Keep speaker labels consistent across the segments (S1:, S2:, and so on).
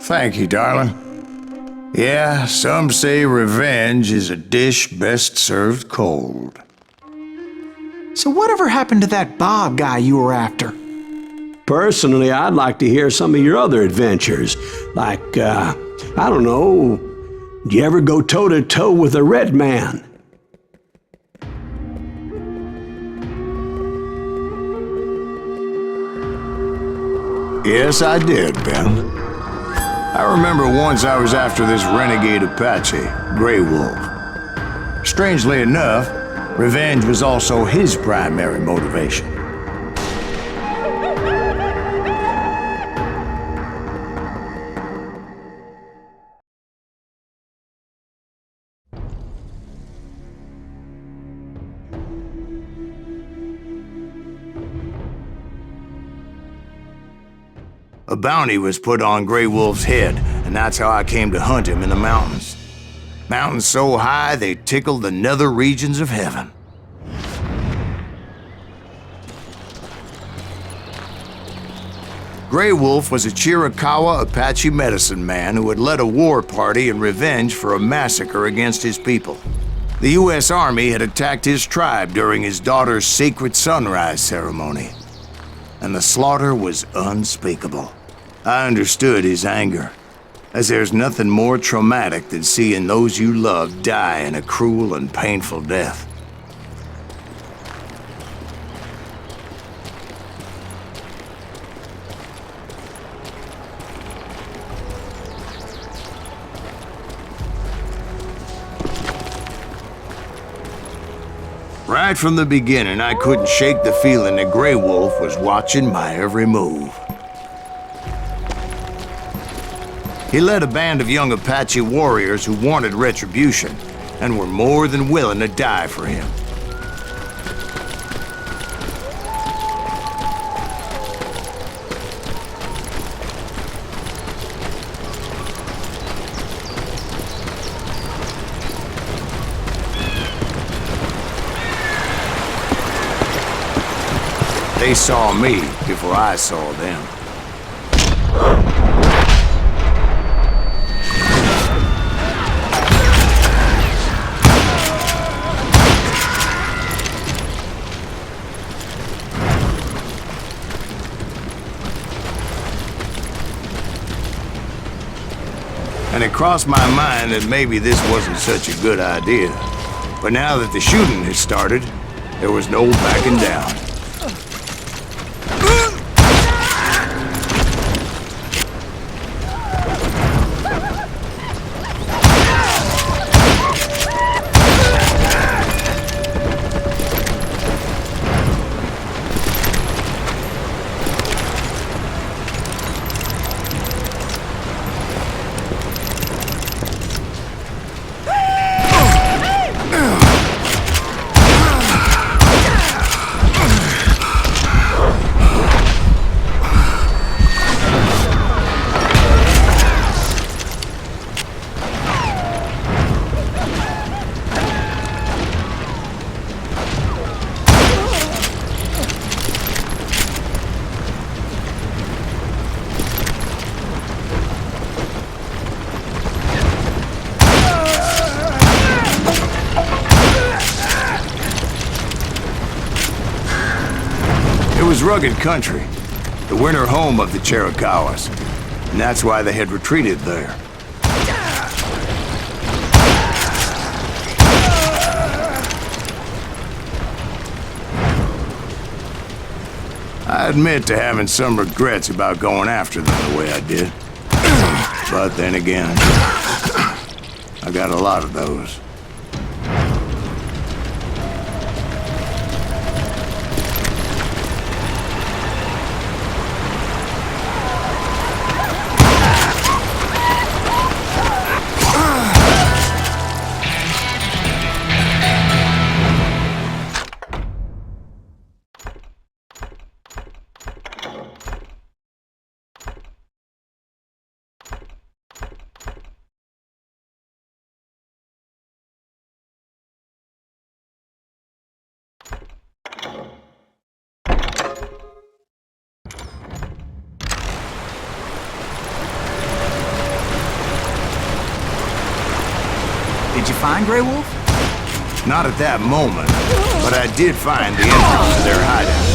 S1: Thank you, darling. Yeah, some say revenge is a dish best served cold.
S2: So whatever happened to that Bob guy you were after?
S3: Personally, I'd like to hear some of your other adventures. Like, I don't know, did you ever go toe-to-toe with a red man?
S1: Yes, I did, Ben. I remember once I was after this renegade Apache, Grey Wolf. Strangely enough, revenge was also his primary motivation. A bounty was put on Grey Wolf's head, and that's how I came to hunt him in the mountains. Mountains so high they tickled the nether regions of heaven. Grey Wolf was a Chiricahua Apache medicine man who had led a war party in revenge for a massacre against his people. The U.S. Army had attacked his tribe during his daughter's sacred sunrise ceremony, and the slaughter was unspeakable. I understood his anger, as there's nothing more traumatic than seeing those you love die in a cruel and painful death. Right from the beginning, I couldn't shake the feeling that Grey Wolf was watching my every move. He led a band of young Apache warriors who wanted retribution and were more than willing to die for him. They saw me before I saw them. And it crossed my mind that maybe this wasn't such a good idea. But now that the shooting had started, there was no backing down. It was rugged country, the winter home of the Chiricahuas, and that's why they had retreated there. I admit to having some regrets about going after them the way I did. But then again, I got a lot of those.
S2: Did you find Grey Wolf?
S1: Not at that moment, but I did find the entrance to their hideout.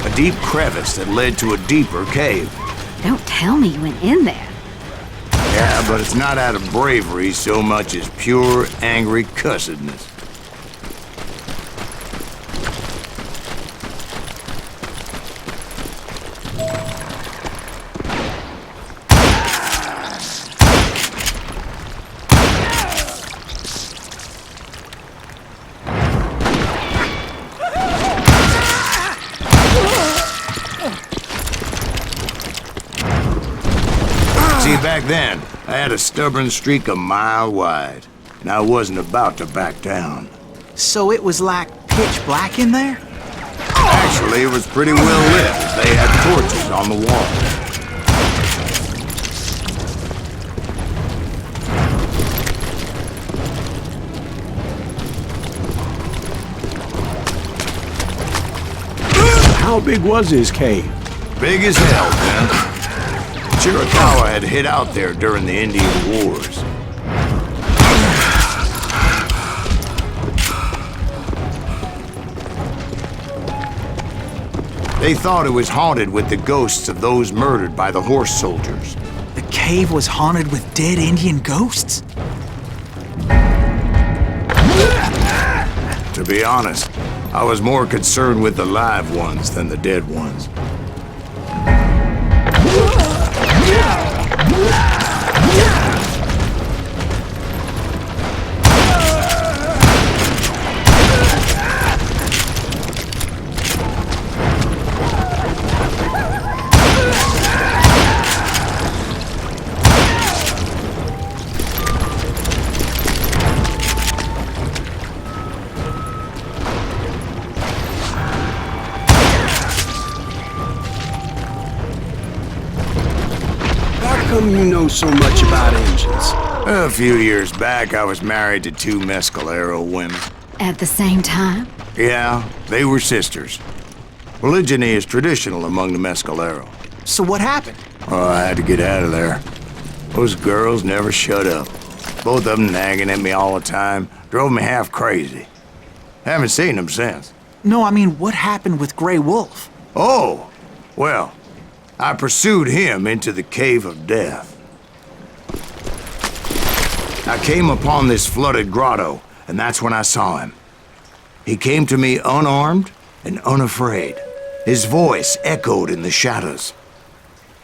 S1: A deep crevice that led to a deeper cave.
S4: Don't tell me you went in there.
S1: Yeah, but it's not out of bravery so much as pure, angry cussedness. See, back then, I had a stubborn streak a mile wide, and I wasn't about to back down.
S2: So it was like pitch black in there?
S1: Actually, it was pretty well lit, as they had torches on the wall.
S3: How big was his cave?
S1: Big as hell, man. Chiricahua had hid out there during the Indian Wars. They thought it was haunted with the ghosts of those murdered by the horse soldiers.
S2: The cave was haunted with dead Indian ghosts?
S1: To be honest, I was more concerned with the live ones than the dead ones.
S3: How come you know so much about engines?
S1: A few years back, I was married to two Mescalero women.
S4: At the same time?
S1: Yeah, they were sisters. Polygyny is traditional among the Mescalero.
S2: So what happened?
S1: Oh, I had to get out of there. Those girls never shut up. Both of them nagging at me all the time. Drove me half crazy. Haven't seen them since.
S2: No, I mean, what happened with Grey Wolf?
S1: Oh, well, I pursued him into the Cave of Death. I came upon this flooded grotto, and that's when I saw him. He came to me unarmed and unafraid. His voice echoed in the shadows,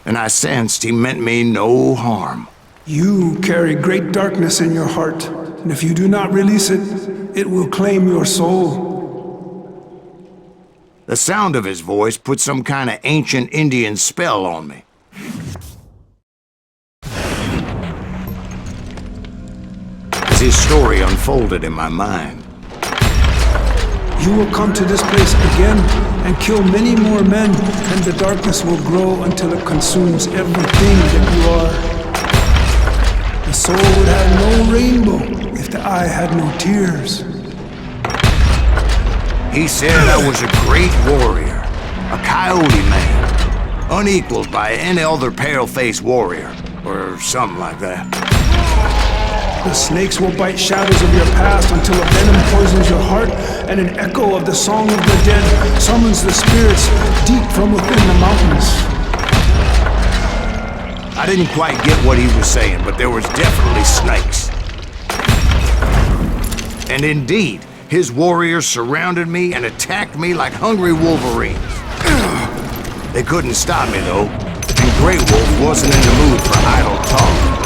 S1: and I sensed he meant me no harm.
S5: You carry great darkness in your heart, and if you do not release it, it will claim your soul.
S1: The sound of his voice put some kind of ancient Indian spell on me. As his story unfolded in my mind,
S5: You will come to this place again and kill many more men, and the darkness will grow until it consumes everything that you are. The soul would have no rainbow if the eye had no tears.
S1: he said I was a great warrior, a coyote man, unequaled by any other pale-faced warrior, or something like that.
S5: The snakes will bite shadows of your past until a venom poisons your heart, and an echo of the song of the dead summons the spirits deep from within the mountains.
S1: I didn't quite get what he was saying, but there was definitely snakes. And indeed, his warriors surrounded me and attacked me like hungry wolverines. They couldn't stop me, though, and Grey Wolf wasn't in the mood for idle talk.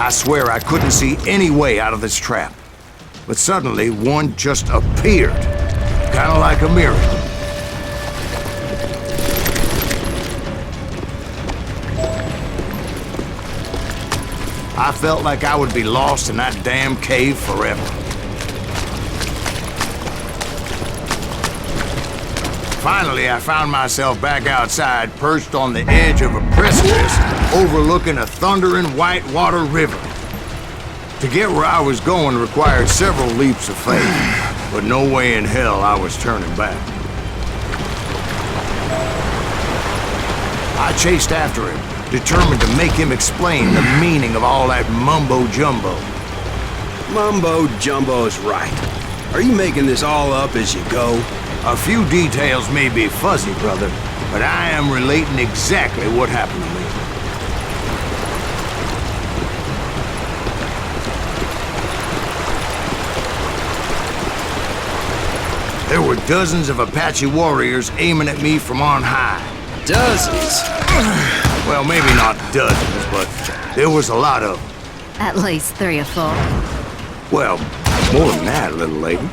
S1: I swear I couldn't see any way out of this trap. But suddenly, one just appeared, kind of like a miracle. I felt like I would be lost in that damn cave forever. Finally, I found myself back outside, perched on the edge of a precipice, overlooking a thundering whitewater river. To get where I was going required several leaps of faith, but no way in hell I was turning back. I chased after him, determined to make him explain the meaning of all that mumbo-jumbo.
S6: Mumbo-jumbo's right. Are you making this all up as you go?
S1: A few details may be fuzzy, brother, but I am relating exactly what happened to me. There were dozens of Apache warriors aiming at me from on high.
S6: Dozens?
S1: Well, maybe not dozens, but there was a lot of them.
S4: At least 3 or 4.
S1: Well, more than that, little lady.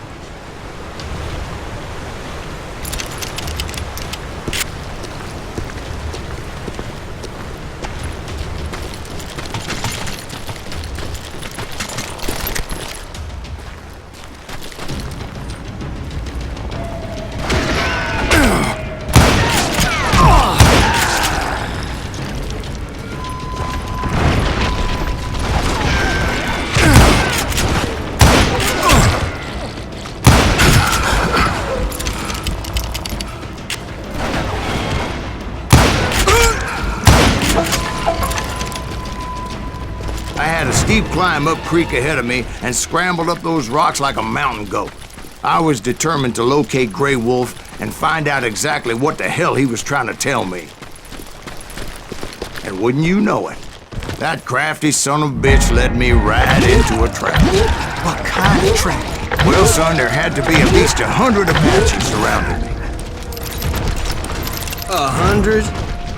S1: I had a steep climb up creek ahead of me and scrambled up those rocks like a mountain goat. I was determined to locate Grey Wolf and find out exactly what the hell he was trying to tell me. And wouldn't you know it, that crafty son of a bitch led me right into a trap.
S2: What kind of trap?
S1: Well, son, there had to be at least 100 Apaches surrounding me.
S6: 100?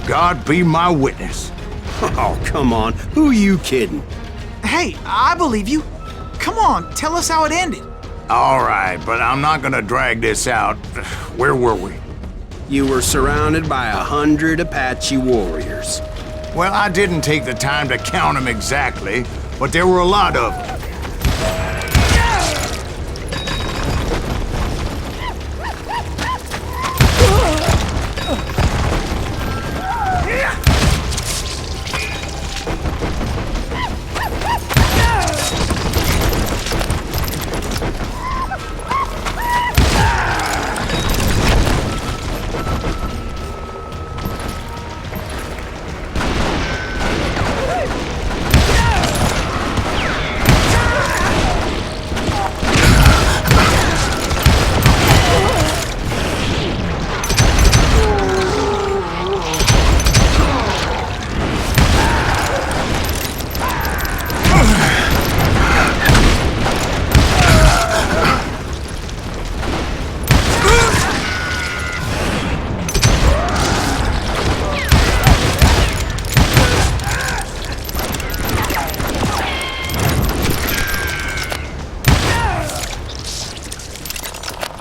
S1: God be my witness.
S6: Oh, come on. Who are you kidding?
S2: Hey, I believe you. Come on, tell us how it ended.
S1: All right, but I'm not gonna drag this out. Where were we?
S6: You were surrounded by 100 Apache warriors.
S1: Well, I didn't take the time to count them exactly, but there were a lot of them.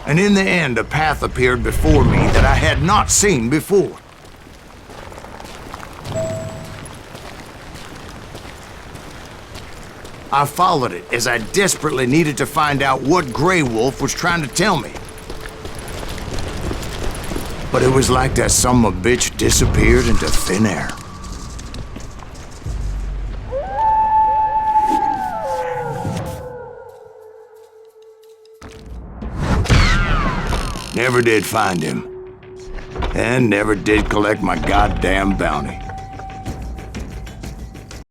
S1: And in the end, a path appeared before me that I had not seen before. I followed it as I desperately needed to find out what Grey Wolf was trying to tell me. But it was like that son of a bitch disappeared into thin air. Never did find him. And never did collect my goddamn bounty.